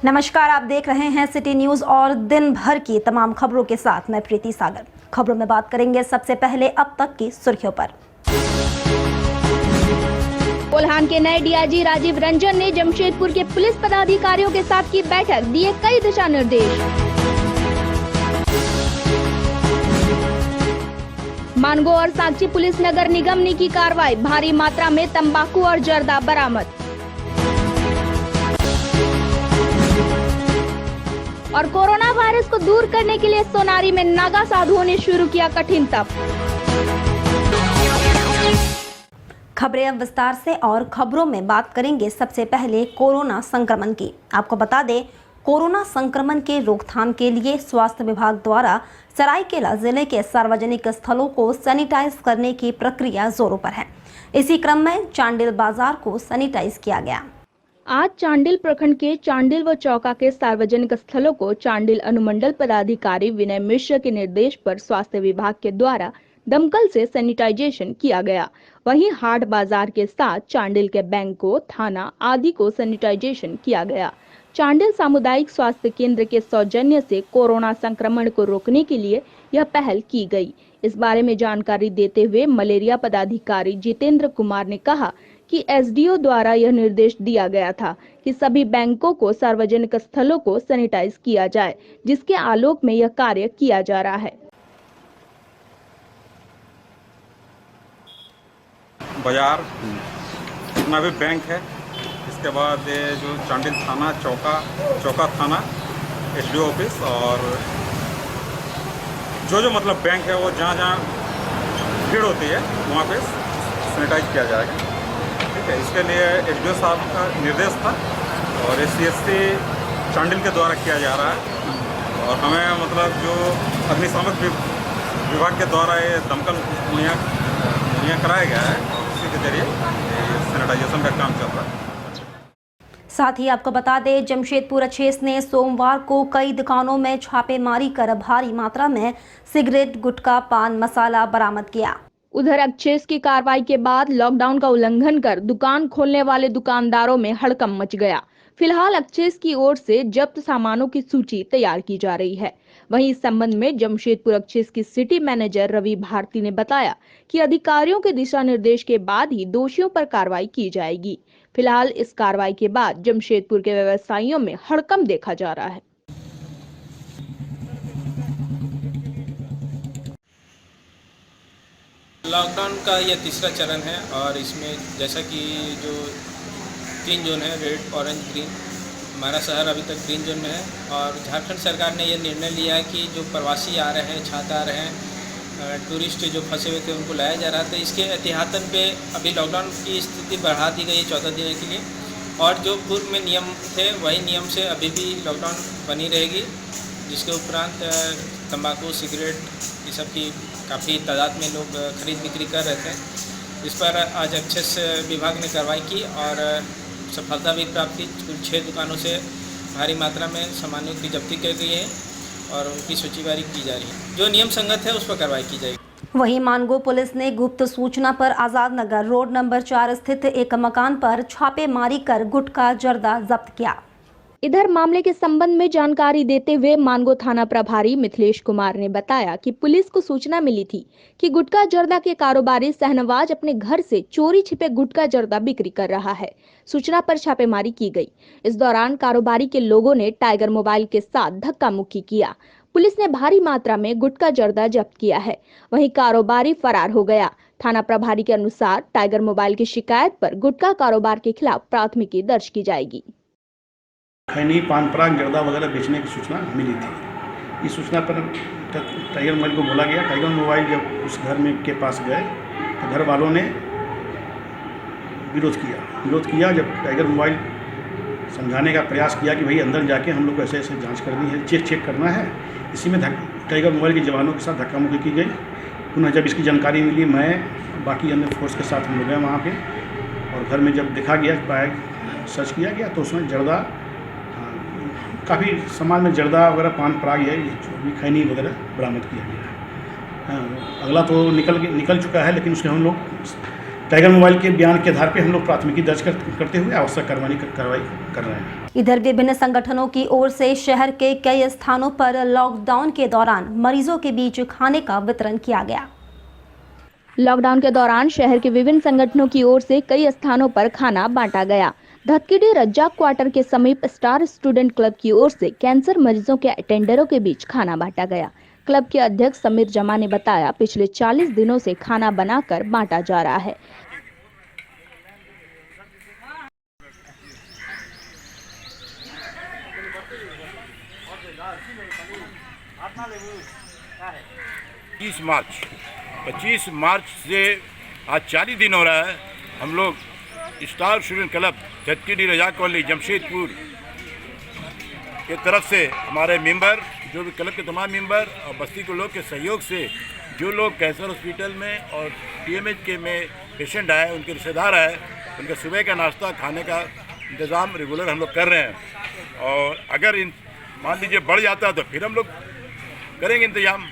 नमस्कार, आप देख रहे हैं सिटी न्यूज और दिन भर की तमाम खबरों के साथ मैं प्रीति सागर। खबरों में बात करेंगे सबसे पहले अब तक की सुर्खियों पर। कोल्हान के नए डीआईजी राजीव रंजन ने जमशेदपुर के पुलिस पदाधिकारियों के साथ की बैठक, दिए कई दिशा निर्देश। मानगो और सांची पुलिस नगर निगम ने की कार्रवाई, भारी मात्रा में तंबाकू और जर्दा बरामद। और कोरोना वायरस को दूर करने के लिए सोनारी में नागा साधुओं ने शुरू किया कठिन तप। खबरें अब विस्तार से और खबरों में बात करेंगे सबसे पहले कोरोना संक्रमण की। आपको बता दें, कोरोना संक्रमण के रोकथाम के लिए स्वास्थ्य विभाग द्वारा सरायकेला जिले के सार्वजनिक स्थलों को सैनिटाइज करने की प्रक्रिया जोरों पर है। इसी क्रम में चांडिल बाजार को सैनिटाइज किया गया। आज चांडिल प्रखंड के चांडिल व चौका के सार्वजनिक स्थलों को चांडिल अनुमंडल पदाधिकारी विनय मिश्र के निर्देश पर स्वास्थ्य विभाग के द्वारा दमकल से सैनिटाइजेशन किया गया। वहीं हाट बाजार के साथ चांडिल के बैंकों, थाना आदि को सैनिटाइजेशन किया गया। चांडिल सामुदायिक स्वास्थ्य केंद्र के सौजन्य से कोरोना संक्रमण को रोकने के लिए यह पहल की गई। इस बारे में जानकारी देते हुए मलेरिया पदाधिकारी जितेंद्र कुमार ने कहा कि एसडीओ द्वारा यह निर्देश दिया गया था कि सभी बैंकों को सार्वजनिक स्थलों को सैनिटाइज किया जाए, जिसके आलोक में यह कार्य किया जा रहा है। बाजार जितना भी बैंक है, इसके बाद ये जो चांडिल थाना, चौका थाना, एसडीओ ऑफिस और जो मतलब बैंक है वो जहाँ भीड़ होती है वहाँ पे सैनिटाइज किया जाएगा। ठीक है, इसके लिए एसडीओ साहब का निर्देश था और एससीएससी चांडिल के द्वारा किया जा रहा है। और हमें मतलब जो अग्निशामक विभाग के द्वारा ये दमकल मुहैया कराया गया है, उसी के जरिए सैनिटाइजेशन का काम चल रहा है। साथ ही आपको बता दें, जमशेदपुर अच्छेस ने सोमवार को कई दुकानों में छापेमारी कर भारी मात्रा में सिगरेट, गुटखा, पान मसाला बरामद किया। उधर अच्छेस की कार्रवाई के बाद लॉकडाउन का उल्लंघन कर दुकान खोलने वाले दुकानदारों में हड़कंप मच गया। फिलहाल अच्छेस की ओर से जब्त सामानों की सूची तैयार की जा रही है। वहीं इस संबंध में जमशेदपुर अच्छेस की सिटी मैनेजर रवि भारती ने बताया कि अधिकारियों के दिशा निर्देश के बाद ही दोषियों पर कार्रवाई की जाएगी। फिलहाल इस कार्रवाई के बाद जमशेदपुर के व्यवसायियों में हड़कंप देखा जा रहा है। लॉकडाउन का यह तीसरा चरण है और इसमें जैसा कि जो 3 जोन है, रेड, ऑरेंज, ग्रीन, हमारा शहर अभी तक ग्रीन जोन में है। और झारखंड सरकार ने यह निर्णय लिया है कि जो प्रवासी आ रहे हैं, छात्र आ रहे हैं, टूरिस्ट जो फंसे हुए थे उनको लाया जा रहा था। इसके एहतियातन पे अभी लॉकडाउन की स्थिति बढ़ा दी गई है 14 दिन के लिए। और जो पूर्व में नियम थे वही नियम से अभी भी लॉकडाउन बनी रहेगी, जिसके उपरांत तंबाकू, सिगरेट, ये सब की काफ़ी तादाद में लोग खरीद बिक्री कर रहे थे। इस पर आज अच्छेस विभाग ने कार्रवाई की और सफलता भी प्राप्त की। कुल 6 दुकानों से भारी मात्रा में सामानों की जब्ती कर रही है और उनकी सूचीबंदी की जा रही है। जो नियम संगत है उस पर कार्रवाई की जाएगी। वहीं मानगो पुलिस ने गुप्त सूचना पर आजाद नगर रोड नंबर 4 स्थित एक मकान पर छापेमारी कर गुटखा, जर्दा जब्त किया। इधर मामले के संबंध में जानकारी देते हुए मानगो थाना प्रभारी मिथिलेश कुमार ने बताया कि पुलिस को सूचना मिली थी कि गुटखा जर्दा के कारोबारी शहनवाज अपने घर से चोरी छिपे गुटखा जर्दा बिक्री कर रहा है। सूचना पर छापेमारी की गई। इस दौरान कारोबारी के लोगों ने टाइगर मोबाइल के साथ धक्का मुक्की किया। पुलिस ने भारी मात्रा में गुटखा जर्दा जब्त किया है। वहीं कारोबारी फरार हो गया। थाना प्रभारी के अनुसार टाइगर मोबाइल की शिकायत पर गुटखा कारोबार के खिलाफ प्राथमिकी दर्ज की जाएगी। खैनी, पान पराग, जर्दा वगैरह बेचने की सूचना मिली थी। इस सूचना पर टाइगर मोबाइल को बोला गया। टाइगर मोबाइल जब उस घर में के पास गए तो घर वालों ने विरोध किया। जब टाइगर मोबाइल समझाने का प्रयास किया कि भाई अंदर जाके हम लोग को ऐसे ऐसे जांच करनी है, चेक करना है, इसी में टाइगर मोबाइल के जवानों के साथ धक्का मुक्की की गई। पुनः जब इसकी जानकारी मिली, मैं बाकी अन्य फोर्स के साथ हम लोग गए वहाँ पे और घर में जब देखा गया, सर्च किया गया तो उसमें जर्दा, काफ़ी सामान में जर्दा वगैरह, पान पराग है, जो भी खैनी वगैरह बरामद किया गया है। अगला तो निकल चुका है, लेकिन उसके हम लोग टाइगर मोबाइल के बयान के आधार पर हम लोग प्राथमिकी दर्ज करते हुए आवश्यक कार्रवाई कर रहे हैं। इधर विभिन्न संगठनों की ओर से शहर के कई स्थानों पर लॉकडाउन के दौरान मरीजों के बीच खाने का वितरण किया गया। लॉकडाउन के दौरान शहर के विभिन्न संगठनों की ओर से कई स्थानों पर खाना बांटा गया। धतकीडी रज्जाक क्वार्टर के समीप स्टार स्टूडेंट क्लब की ओर से कैंसर मरीजों के अटेंडरों के बीच खाना बांटा गया। क्लब के अध्यक्ष समीर जमा ने बताया, पिछले 40 दिनों से खाना बनाकर बांटा जा रहा है। मार्च 25 मार्च से आज 40 दिन हो रहा है। हम लोग star student club Dhatkidih Razzaq colony Jamshedpur के तरफ से हमारे मेंबर, जो भी क्लब के तमाम मेंबर और बस्ती के लोग के सहयोग से जो लोग कैंसर हॉस्पिटल में और TMH के में पेशेंट आए, उनके रिश्तेदार आए, उनके सुबह का नाश्ता खाने का इंतज़ाम रेगुलर हम लोग कर रहे हैं। और अगर मान लीजिए बढ़ जाता है तो फिर हम लोग करेंगे इंतजाम।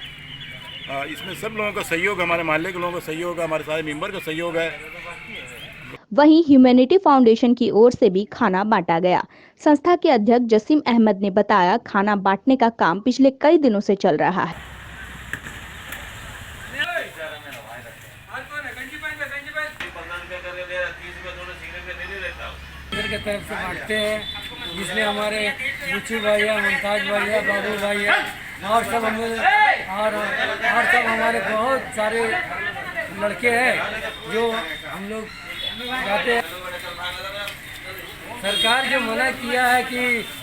इसमें सब लोगों का सहयोग, हमारे मोहल्ले के लोगों का सहयोग है, हमारे सारे मेंबर का सहयोग है। वहीं ह्यूमैनिटी फाउंडेशन की ओर से भी खाना बांटा गया। संस्था के अध्यक्ष जसीम अहमद ने बताया, खाना बांटने का काम पिछले कई दिनों से चल रहा है। की तरफ से बांटते हैं, जिसमें हमारे बुच्ची भैया, मुमताज भैया, बाबू भैया और सब हमारे बहुत सारे लड़के हैं जो हम लोग जाते हैं। सरकार जो मना किया है कि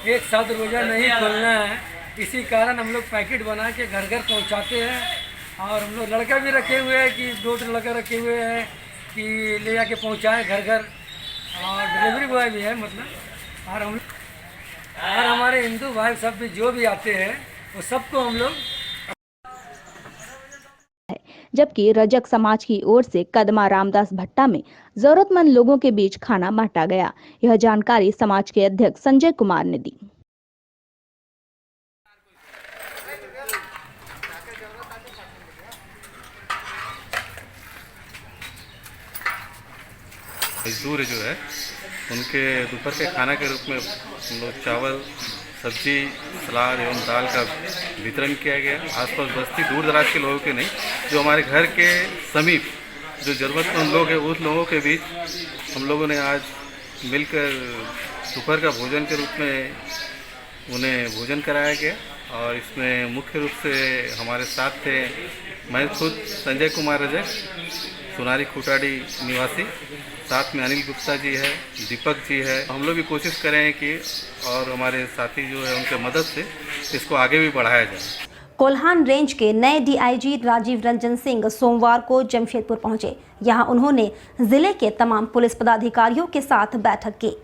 एक साथ रोज़ा नहीं खोलना है, इसी कारण हम लोग पैकेट बना के घर घर पहुंचाते हैं। और हम लोग लड़का भी रखे हुए हैं कि 2 लड़का रखे हुए हैं कि ले जाके पहुंचाएं घर घर, और डिलीवरी बॉय भी है मतलब। और हमारे हिंदू भाई सब भी जो भी आते हैं वो सबको हम लोग। जबकि रजक समाज की ओर से कदमा रामदास भट्टा में जरूरतमंद लोगों के बीच खाना बांटा गया। यह जानकारी समाज के अध्यक्ष संजय कुमार ने दी। मजदूर जो है उनके दोपहर के खाना के रूप में हम लोग चावल, सब्जी, सलाद एवं दाल का वितरण किया गया। आसपास बस्ती दूर दराज के लोगों के नहीं, जो हमारे घर के समीप जो ज़रूरतमंद लोग हैं उस लोगों के बीच हम लोगों ने आज मिलकर दोपहर का भोजन के रूप में उन्हें भोजन कराया गया। और इसमें मुख्य रूप से हमारे साथ थे मैं खुद संजय कुमार रजक, सोनारी खुटाड़ी निवासी, साथ में अनिल गुप्ता जी है, दीपक जी है। हम लोग भी कोशिश करें कि और हमारे साथी जो है उनके मदद से इसको आगे भी बढ़ाया जाए। कोल्हान रेंज के नए DIG राजीव रंजन सिंह सोमवार को जमशेदपुर पहुंचे। यहां उन्होंने जिले के तमाम पुलिस पदाधिकारियों के साथ बैठक की।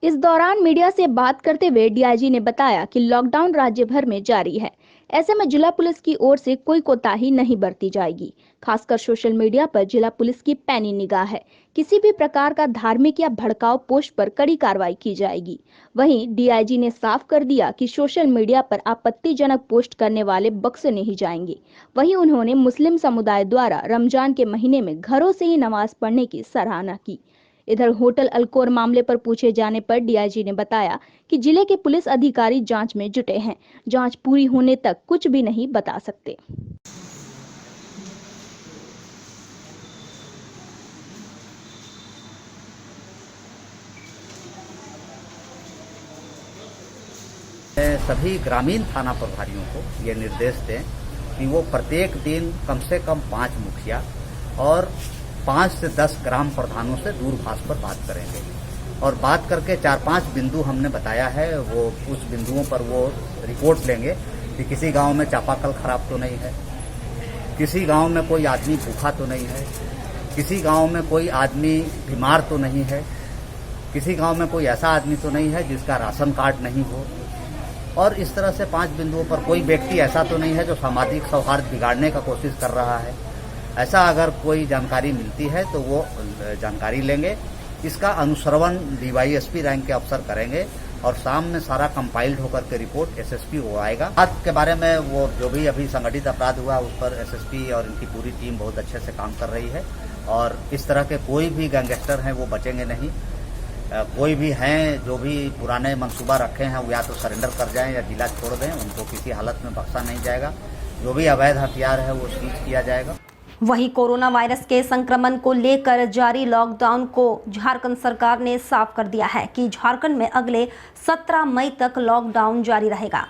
इस दौरान मीडिया से बात करते हुए DIG ने बताया कि लॉकडाउन राज्य भर में जारी है, ऐसे में जिला पुलिस की ओर से कोई कोताही नहीं बरती जाएगी। खासकर सोशल मीडिया पर जिला पुलिस की पैनी निगाह है। किसी भी प्रकार का धार्मिक या भड़काऊ पोस्ट पर कड़ी कार्रवाई की जाएगी। वहीं DIG ने साफ कर दिया कि सोशल मीडिया पर आपत्तिजनक पोस्ट करने वाले बख्शे नहीं जाएंगे। वहीं उन्होंने मुस्लिम समुदाय द्वारा रमजान के महीने में घरों से ही नमाज पढ़ने की सराहना की। इधर होटल अल्कोर मामले पर पूछे जाने पर DIG ने बताया कि जिले के पुलिस अधिकारी जांच में जुटे हैं। जांच पूरी होने तक कुछ भी नहीं बता सकते। सभी ग्रामीण थाना प्रभारियों को ये निर्देश दें कि वो प्रत्येक दिन कम से कम 5 मुखिया और 5 से 10 ग्राम प्रधानों से दूरभाष पर बात करेंगे और बात करके 4-5 बिंदु हमने बताया है, वो उस बिंदुओं पर वो रिपोर्ट लेंगे कि किसी गांव में चापाकल खराब तो नहीं है, किसी गांव में कोई आदमी भूखा तो नहीं है, किसी गांव में कोई आदमी बीमार तो नहीं है, किसी गांव में कोई ऐसा आदमी तो नहीं है जिसका राशन कार्ड नहीं हो, और इस तरह से 5 बिंदुओं पर कोई व्यक्ति ऐसा तो नहीं है जो सामाजिक सौहार्द बिगाड़ने का कोशिश कर रहा है। ऐसा अगर कोई जानकारी मिलती है तो वो जानकारी लेंगे। इसका अनुश्रवण DYSP रैंक के अफसर करेंगे और शाम में सारा कंपाइल्ड होकर के रिपोर्ट SSP को आएगा। बात के बारे में वो जो भी अभी संगठित अपराध हुआ उस पर SSP और इनकी पूरी टीम बहुत अच्छे से काम कर रही है और इस तरह के कोई भी गैंगस्टर हैं वो बचेंगे नहीं। कोई भी हैं जो भी पुराने मंसूबा रखे हैं वो या तो सरेंडर कर जाएं या जिला छोड़ दें, उनको किसी हालत में बख्शा नहीं जाएगा। जो भी अवैध हथियार है वो सीज किया जाएगा। वहीं कोरोना वायरस के संक्रमण को लेकर जारी लॉकडाउन को झारखंड सरकार ने साफ कर दिया है कि झारखंड में अगले 17 मई तक लॉकडाउन जारी रहेगा।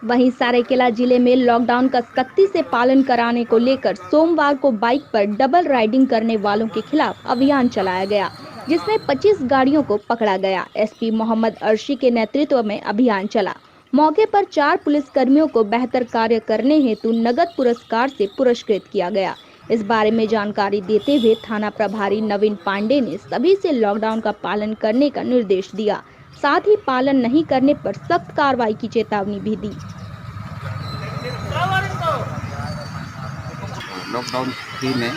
वहीं सरायकेला जिले में लॉकडाउन का सख्ती से पालन कराने को लेकर सोमवार को बाइक पर डबल राइडिंग करने वालों के खिलाफ अभियान चलाया गया, जिसमें 25 गाड़ियों को पकड़ा गया। एसपी मोहम्मद अर्शी के नेतृत्व में अभियान चला। मौके पर 4 पुलिसकर्मियों को बेहतर कार्य करने हेतु नगद पुरस्कार से पुरस्कृत किया गया। इस बारे में जानकारी देते हुए थाना प्रभारी नवीन पांडे ने सभी से लॉकडाउन का पालन करने का निर्देश दिया, साथ ही पालन नहीं करने पर सख्त कार्रवाई की चेतावनी भी दी। लॉकडाउन 3 में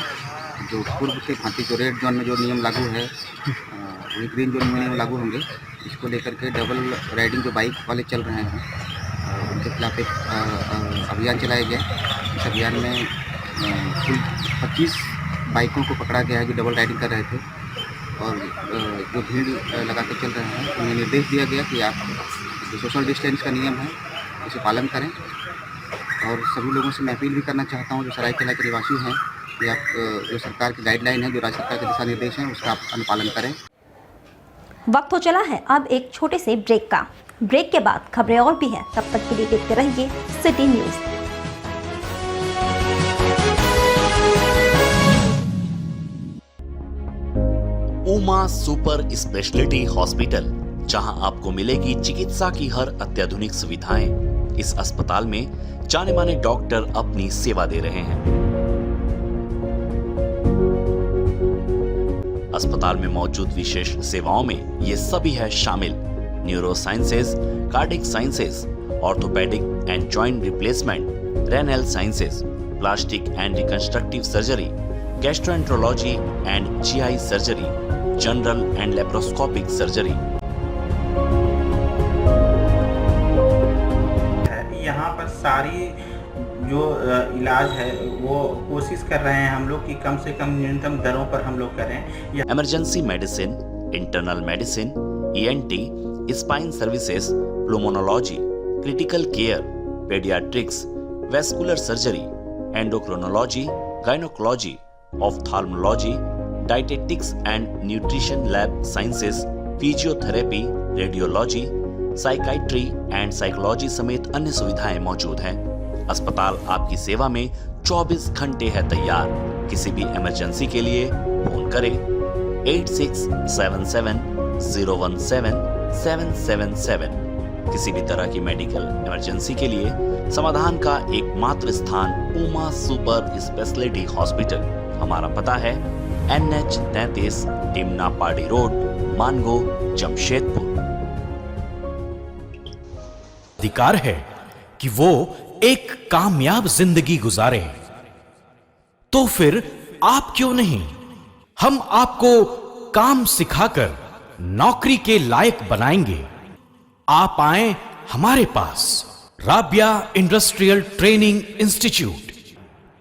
जो पूर्व के भांति जो रेड जोन में जो नियम लागू है वही ग्रीन जोन में नियम लागू होंगे। इसको लेकर के डबल राइडिंग जो बाइक वाले चल रहे हैं उनके खिलाफ एक अभियान चलाया गया। इस अभियान में कुल 25 बाइकों को पकड़ा गया है जो डबल राइडिंग कर रहे थे और जो भीड़ लगा के चल रहे हैं उन्हें निर्देश दिया गया कि आप जो सोशल डिस्टेंस का नियम है उसे पालन करें। और सभी लोगों से मैं अपील भी करना चाहता हूं जो सरायकेला के निवासी हैं कि आप जो सरकार की गाइडलाइन है, जो राज्य सरकार के दिशा निर्देश हैं, उसका आप अनुपालन करें। वक्त हो चला है अब एक छोटे से ब्रेक का। ब्रेक के बाद खबरें और भी हैं, तब तक के लिए देखते रहिए city news. Uma super speciality hospital, जहां आपको मिलेगी चिकित्सा की हर अत्याधुनिक सुविधाएं। इस अस्पताल में जाने माने डॉक्टर अपनी सेवा दे रहे हैं। अस्पताल में मौजूद विशेष सेवाओं में ये सभी है शामिल: neuro sciences, cardiac sciences, orthopaedic and joint replacement, renal sciences, plastic and reconstructive surgery, gastroenterology and GI surgery, general and laparoscopic surgery. यहाँ पर सारी जो इलाज है वो कोशिश कर रहे हैं हम लोग कि कम से कम न्यूनतम दरों पर हम लोग करें। Emergency medicine, internal medicine, ENT, spine services, pulmonology, critical care, paediatrics, vascular surgery, endocrinology, gynaecology, ophthalmology, dietetics and nutrition lab sciences, physiotherapy, radiology, psychiatry and psychology समेत अन्य सुविधाएं मौजूद हैं। अस्पताल आपकी सेवा में 24 घंटे है तैयार। किसी भी इमरजेंसी के लिए फोन करें 8677017777। किसी भी तरह की मेडिकल इमरजेंसी के लिए समाधान का एकमात्र स्थान उमा सुपर स्पेशलिटी हॉस्पिटल। हमारा पता है NH 33, टिमनापाड़ी रोड, मानगो, जमशेदपुर। अधिकार है कि वो एक कामयाब जिंदगी गुजारे, तो फिर आप क्यों नहीं? हम आपको काम सिखाकर नौकरी के लायक बनाएंगे। आप आए हमारे पास। Rabia industrial training institute,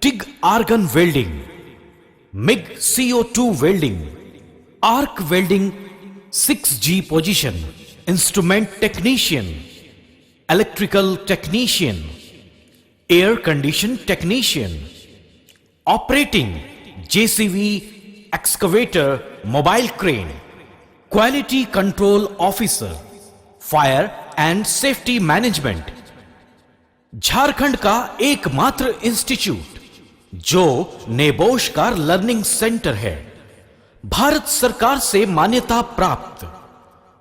TIG argon welding, MIG CO2 welding, arc welding, 6G position, instrument technician, electrical technician, air condition technician, operating JCB, excavator, mobile crane, quality control officer, fire and safety management. Jharkhand का एकमात्र institute जो नेबोश का learning centre है, भारत सरकार से मान्यता प्राप्त,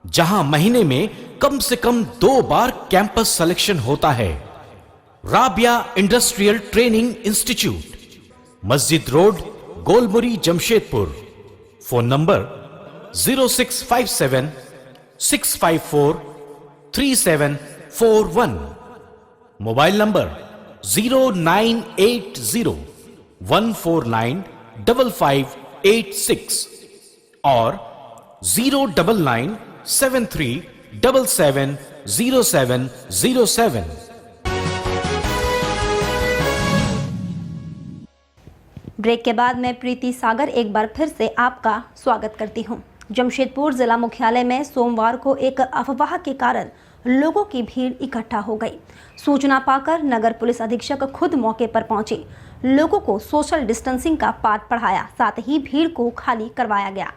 जहां महीने में कम से कम 2 बार कैंपस सिलेक्शन होता है। राबिया इंडस्ट्रियल ट्रेनिंग इंस्टीट्यूट, मस्जिद road, Golmuri, Jamshedpur. Phone number 0657 654 3741, mobile number 0980 149 5586 और 099 73 77 0707। ब्रेक के बाद मैं प्रीति सागर एक बार फिर से आपका स्वागत करती हूं। जमशेदपुर जिला मुख्यालय में सोमवार को एक अफवाह के कारण लोगों की भीड़ इकट्ठा हो गई। सूचना पाकर नगर पुलिस अधीक्षक खुद मौके पर पहुंचे, लोगों को सोशल डिस्टेंसिंग का पाठ पढ़ाया, साथ ही भीड़ को खाली करवाया गया।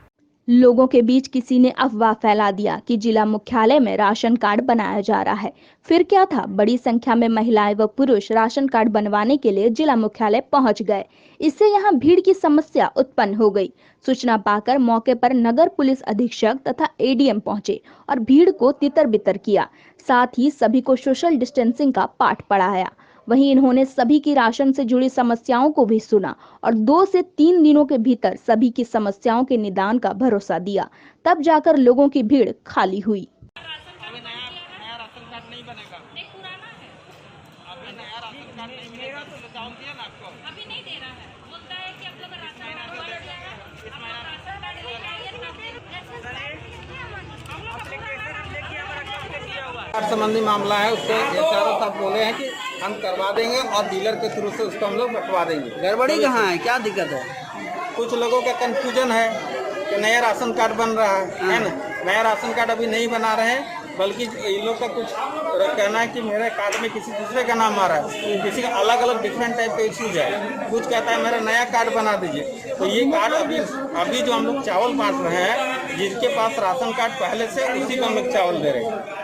लोगों के बीच किसी ने अफवाह फैला दिया कि जिला मुख्यालय में राशन कार्ड बनाया जा रहा है। फिर क्या था, बड़ी संख्या में महिलाएं व पुरुष राशन कार्ड बनवाने के लिए जिला मुख्यालय पहुंच गए। इससे यहां भीड़ की समस्या उत्पन्न हो गई। सूचना पाकर मौके पर नगर पुलिस अधीक्षक तथा एडीएम पहुंचे और भीड़ को तितर बितर किया, साथ ही सभी को सोशल डिस्टेंसिंग का पाठ पढ़ाया। वहीं इन्होंने सभी की राशन से जुड़ी समस्याओं को भी सुना और 2 से 3 दिनों के भीतर सभी की समस्याओं के निदान का भरोसा दिया। तब जाकर लोगों की भीड़ खाली हुई। संबंधी मामला है, उससे एचआरओ साहब बोले हैं कि हम करवा देंगे और डीलर के थ्रू से उसको हम लोग बंटवा देंगे। गड़बड़ी कहाँ है, क्या दिक्कत है? कुछ लोगों का कंफ्यूजन है कि नया राशन कार्ड बन रहा है ना। नया राशन कार्ड अभी नहीं बना रहे हैं, बल्कि इन लोग का कुछ कहना है कि मेरे कार्ड में किसी दूसरे का नाम आ रहा है, किसी का अलग अलग डिफरेंट टाइप के इश्यूज है। कुछ कहता है मेरा नया कार्ड बना दीजिए। तो ये कार्ड अभी जो हम लोग चावल बांट रहे हैं, जिसके पास राशन कार्ड पहले से, उसी को हम लोग चावल दे रहे हैं।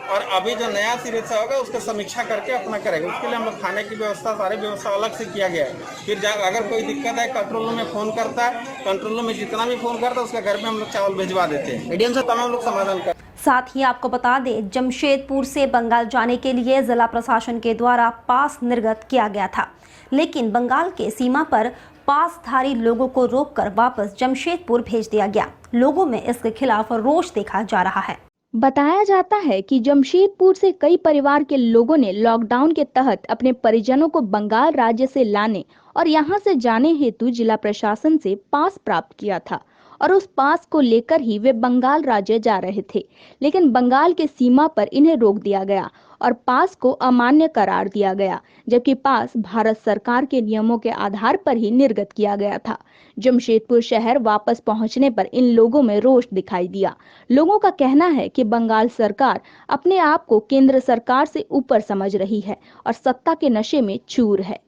और अभी जो नया सिरे से होगा उसका समीक्षा करके अपना करेगा। उसके लिए हम लोग खाने की व्यवस्था, सारी व्यवस्था अलग से किया गया है। फिर अगर कोई दिक्कत है, कंट्रोल रूम में फ़ोन करता है, कंट्रोल रूम में जितना भी फ़ोन करता है उसके घर में हम लोग चावल भिजवा देते हैं। एडीएम से तमाम लोग समाधान कर। साथ ही आपको बता दें, जमशेदपुर से बंगाल जाने के लिए जिला प्रशासन के द्वारा पास निर्गत किया गया था, लेकिन बंगाल के सीमा पर पासधारी लोगों को रोककर वापस जमशेदपुर भेज दिया गया। लोगों में इसके खिलाफ रोष देखा जा रहा है। बताया जाता है कि जमशेदपुर से कई परिवार के लोगों ने लॉकडाउन के तहत अपने परिजनों को बंगाल राज्य से लाने और यहां से जाने हेतु जिला प्रशासन से पास प्राप्त किया था और उस पास को लेकर ही वे बंगाल राज्य जा रहे थे, लेकिन बंगाल के सीमा पर इन्हें रोक दिया गया और पास को अमान्य करार दिया गया, जबकि पास भारत सरकार के नियमों के आधार पर ही निर्गत किया गया था। जमशेदपुर शहर वापस पहुंचने पर इन लोगों में रोष दिखाई दिया। लोगों का कहना है कि बंगाल सरकार अपने आप को केंद्र सरकार से ऊपर समझ रही है और सत्ता के नशे में चूर है।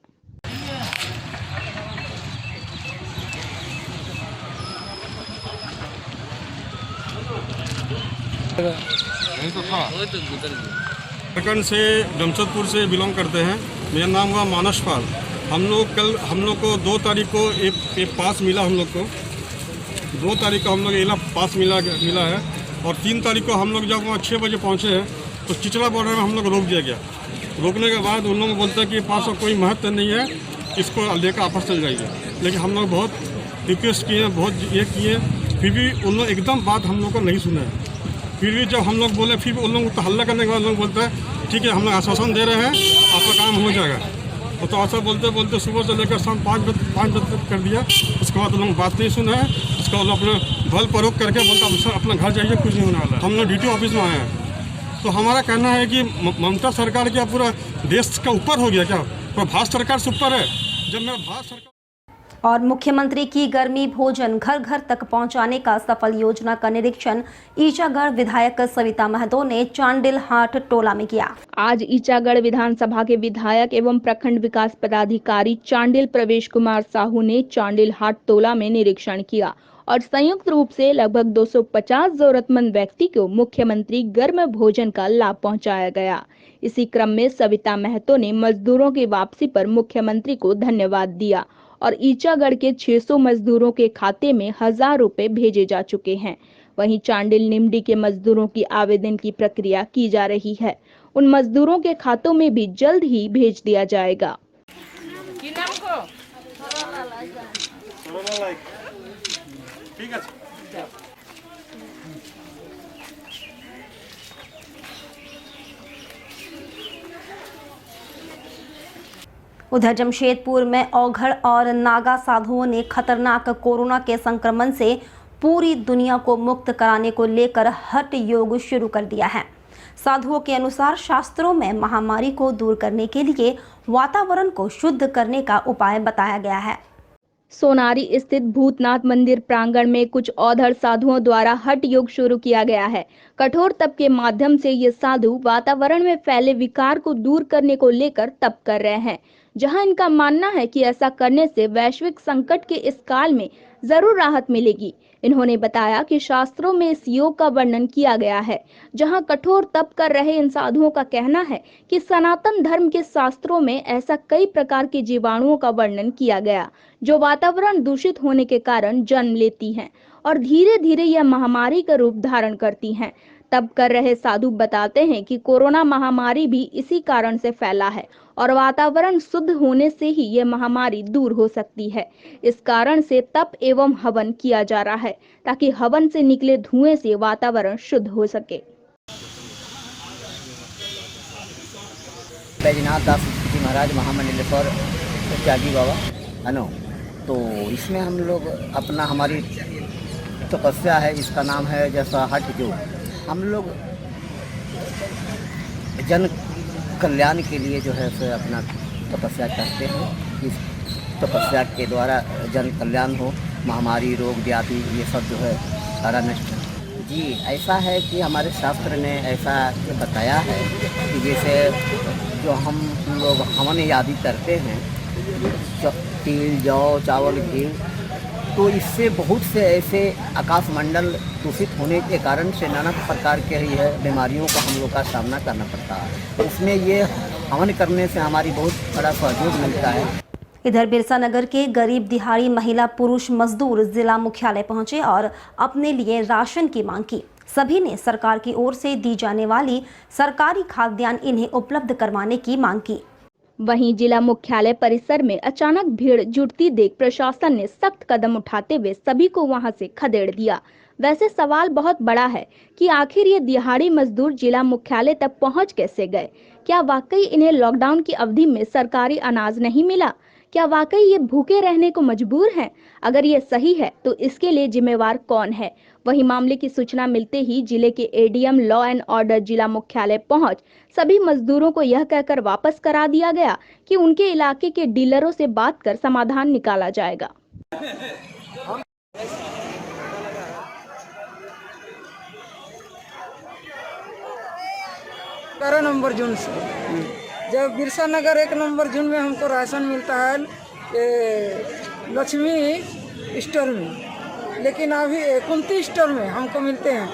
झारखंड से जमशेदपुर से बिलोंग करते हैं। मेरा नाम हुआ मानस पाल। हम लोग को 2 तारीख को एक पास मिला। हम लोग को 2 तारीख को हम लोग एला पास मिला है और 3 तारीख को हम लोग जब वहाँ 6 बजे पहुँचे हैं तो चिचड़ा बॉर्डर में हम लोग रोक दिया गया। रोकने के बाद उन लोग बोलते हैं कि पास का कोई महत्व नहीं है, इसको लेकर वापस चल जाइए। लेकिन हम लोग बहुत रिक्वेस्ट किए, बहुत ये किए, फिर भी उन लोग एकदम बात हम लोग को नहीं सुने। फिर भी जब हम लोग बोले, फिर उन लोग तो हल्ला करने के बाद लोग बोलते हैं ठीक है, हम लोग आश्वासन दे रहे हैं, आपका काम हो जाएगा। तो ऐसा बोलते बोलते सुबह से लेकर शाम 5 बजे तक कर दिया। उसके बाद लोग बात नहीं सुने हैं। उसके बाद अपने बल प्रयोग करके बोलता सर अपना घर जाइए, कुछ नहीं होने वाला। हम लोग ड्यूटी ऑफिस में आए हैं। तो हमारा कहना है कि ममता सरकार क्या पूरा देश का ऊपर हो गया क्या? तो भारत सरकार से ऊपर है। जब मैं भारत सरकार और मुख्यमंत्री की गर्मी भोजन घर घर तक पहुंचाने का सफल योजना का निरीक्षण ईचागढ़ विधायक सविता महतो ने चांडिल हाट टोला में किया। आज ईचागढ़ विधानसभा के विधायक एवं प्रखंड विकास पदाधिकारी चांडिल प्रवेश कुमार साहू ने चांडिल हाट टोला में निरीक्षण किया और संयुक्त रूप से लगभग 250 जरूरतमंद व्यक्ति को मुख्यमंत्री गर्म भोजन का लाभ पहुंचाया गया। इसी क्रम में सविता महतो ने मजदूरों की वापसी पर मुख्यमंत्री को धन्यवाद दिया और ईचागढ़ के 600 मजदूरों के खाते में 1000 रुपए भेजे जा चुके हैं। वहीं चांडिल निमडी के मजदूरों की आवेदन की प्रक्रिया की जा रही है। उन मजदूरों के खातों में भी जल्द ही भेज दिया जाएगा। उधर जमशेदपुर में औघड़ और नागा साधुओं ने खतरनाक कोरोना के संक्रमण से पूरी दुनिया को मुक्त कराने को लेकर हठ योग शुरू कर दिया है। साधुओं के अनुसार शास्त्रों में महामारी को दूर करने के लिए वातावरण को शुद्ध करने का उपाय बताया गया है। सोनारी स्थित भूतनाथ मंदिर प्रांगण में कुछ औधड़ साधुओं द्वारा हठ योग शुरू किया गया है। कठोर तप के माध्यम से ये साधु वातावरण में फैले विकार को दूर करने को लेकर तप कर रहे हैं, जहां इनका मानना है कि ऐसा करने से वैश्विक संकट के इस काल में जरूर राहत मिलेगी। इन्होंने बताया कि शास्त्रों में इस योग का वर्णन किया गया है, जहां कठोर तप कर रहे इन साधुओं का कहना है कि सनातन धर्म के शास्त्रों में ऐसा कई प्रकार के जीवाणुओं का वर्णन किया गया जो वातावरण दूषित होने के कारण जन्म लेती हैं और धीरे धीरे यह महामारी का रूप धारण करती हैं। तप कर रहे साधु बताते हैं कि कोरोना महामारी भी इसी कारण से फैला है और वातावरण शुद्ध होने से ही यह महामारी दूर हो सकती है। इस कारण से तप एवं हवन किया जा रहा है ताकि हवन से निकले धुएं से वातावरण शुद्ध हो सके। बैजनाथ दास जी महाराज महामंडलेश्वर त्यागी बाबा अनो, तो इसमें हम लोग अपना हमारी तपस्या है, इसका नाम है जैसा हठ योग। हम लोग जन कल्याण के लिए जो है सो अपना तपस्या करते हैं। इस तपस्या के द्वारा जन कल्याण हो, महामारी रोग व्याधि ये सब जो है सारा नष्ट है। जी ऐसा है कि हमारे शास्त्र ने ऐसा बताया है कि जैसे जो हम लोग हवन आदि करते हैं, तिल जौ चावल घी, तो इससे बहुत से ऐसे आकाशमंडल दूषित होने के कारण से नाना प्रकार के यह बीमारियों का हम लोग का सामना करना पड़ता है। तो उसमें ये हवन करने से हमारी बहुत बड़ा सहयोग मिलता है। इधर बिरसा नगर के गरीब दिहाड़ी महिला पुरुष मजदूर जिला मुख्यालय पहुंचे और अपने लिए राशन की मांग की। सभी ने सरकार की ओर से दी जाने वाली सरकारी खाद्यान्न इन्हें उपलब्ध करवाने की मांग की। वहीं जिला मुख्यालय परिसर में अचानक भीड़ जुटती देख प्रशासन ने सख्त कदम उठाते हुए सभी को वहां से खदेड़ दिया। वैसे सवाल बहुत बड़ा है कि आखिर ये दिहाड़ी मजदूर जिला मुख्यालय तक पहुंच कैसे गए? क्या वाकई इन्हें लॉकडाउन की अवधि में सरकारी अनाज नहीं मिला? क्या वाकई ये भूखे रहने को मजबूर हैं? अगर ये सही है तो इसके लिए जिम्मेवार कौन है? वहीं मामले की सूचना मिलते ही जिले के एडीएम लॉ एंड ऑर्डर जिला मुख्यालय पहुंच सभी मजदूरों को यह कहकर वापस करा दिया गया कि उनके इलाके के डीलरों से बात कर समाधान निकाला जाएगा। 11 नंबर जून से जब बिरसा नगर 1 नंबर जून में हमको राशन मिलता है लक्ष्मी स्टोर में, लेकिन अभी 29 स्टोर में हमको मिलते हैं।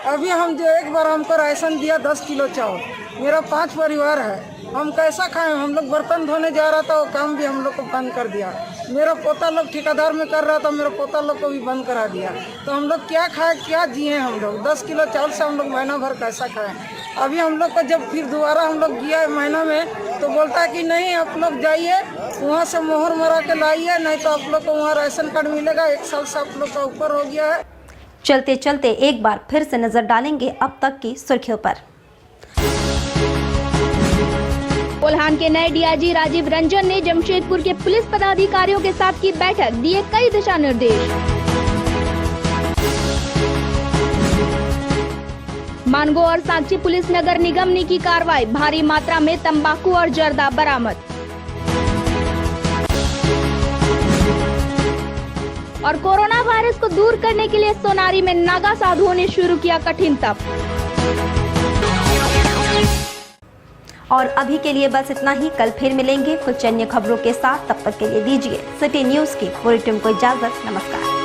अभी हम जो एक बार हमको राशन दिया 10 किलो चावल, मेरा 5 परिवार है, हम कैसा खाएं? हम लोग बर्तन धोने जा रहा था, वो काम भी हम लोग को बंद कर दिया। मेरा पोता लोग ठेकेदार में कर रहा था, मेरा पोता लोग को भी बंद करा दिया। तो हम लोग क्या खाएं, क्या जिए? हम लोग 10 किलो चावल से हम लोग महीना भर कैसा खाएं? अभी हम लोग को जब फिर दोबारा हम लोग गया महीना में तो बोलता है कि नहीं आप लोग जाइए वहाँ से मोहर मरा के लाइए, नहीं तो आप लोग को वहाँ राशन कार्ड मिलेगा। 1 साल से आप लोग का ऊपर हो गया है। चलते चलते एक बार फिर से नजर डालेंगे अब तक की सुर्खियों पर। कोल्हान के नए डीआईजी राजीव रंजन ने जमशेदपुर के पुलिस पदाधिकारियों के साथ की बैठक, दिए कई दिशा निर्देश। मानगो और सांची पुलिस नगर निगम ने की कार्रवाई, भारी मात्रा में तंबाकू और जर्दा बरामद। और कोरोना वायरस को दूर करने के लिए सोनारी में नागा साधुओं ने शुरू किया कठिन तप। और अभी के लिए बस इतना ही। कल फिर मिलेंगे कुछ अन्य खबरों के साथ। तब तक के लिए दीजिए सिटी न्यूज की पूरी टीम को इजाजत। नमस्कार।